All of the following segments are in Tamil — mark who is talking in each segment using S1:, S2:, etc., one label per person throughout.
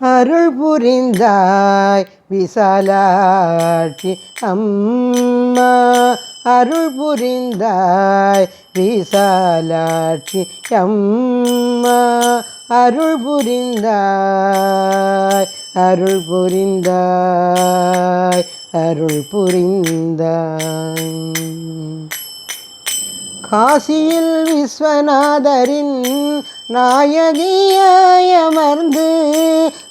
S1: அருள் புரிந்தாய் விசாலாட்சி அம்மா, அருள் புரிந்தாய் விசாலாட்சி அம்மா, அருள் புரிந்தாய், அருள் புரிந்தாய், அருள் புரிந்தாய். காசியில் விஸ்வநாதரின் நாயகியாய் அமர்ந்து,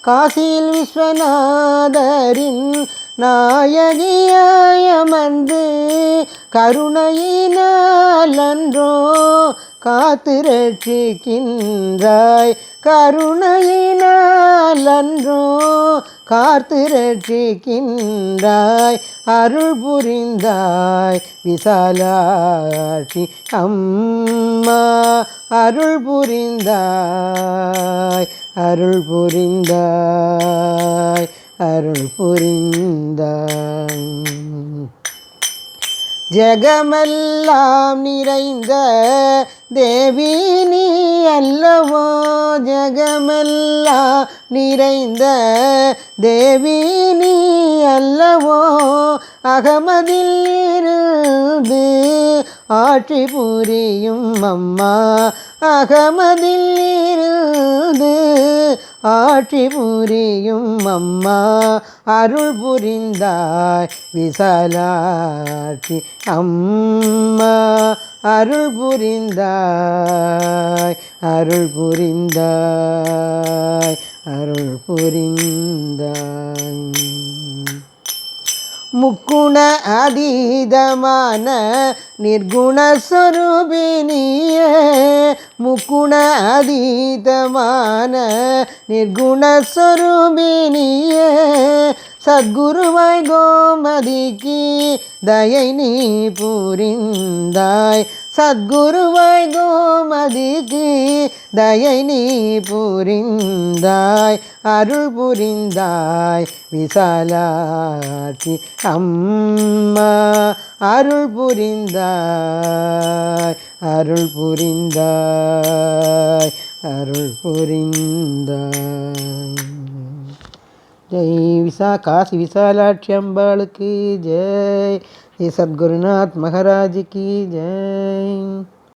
S1: காசியில் விஸ்வநாதரின் நாயகியாய் அமர்ந்து, கருணையினால் அன்றோ காத்து ரட்சிக்கின்றாய், கருணையினால் அன்றோ காத்து ரட்சிக்கின்றாய். அருள் புரிந்தாய் விசாலாட்சி அம்மா, அருள் புரிந்தாய், அருள் புரிந்தாய், அருள் புரிந்தாய். ஜெகமெல்லாம் நிறைந்த தேவி நீ அல்லவோ, ஜெகமெல்லாம் நிறைந்த தேவி நீ அல்லவோ, அகமதில் இருந்து ஆட்சி புரியும் அம்மா, அகமதில் இருந்து ஆட்சி புரியும் அம்மா. அருள் புரிந்தாய் விசாலாட்சி அம்மா, அருள் புரிந்தாய், அருள் புரிந்தாய், அருள் புரிந்தாய். முக்குண அதீதமான நிர்குண சொரூபினியே, முக்குண அதீதமான நிர்குண சொரூபினியே, சத்குருவாய் கோமதிக்கு தயை நீ புரிந்தாய், சத்குருவாய் கோமதிக்கு தயை நீ புரிந்தாய். அருள் புரிந்தாய் விசாலாட்சி அம்மா, அருள் புரிந்தாய், அருள் புரிந்தாய், அருள் புரிந்தாய். ஜெய் காசி விசாலாட்சி அம்பாளுக்கு ஜெய். ஜெய் சத்குருநாத் மகாராஜுக்கு ஜெய்.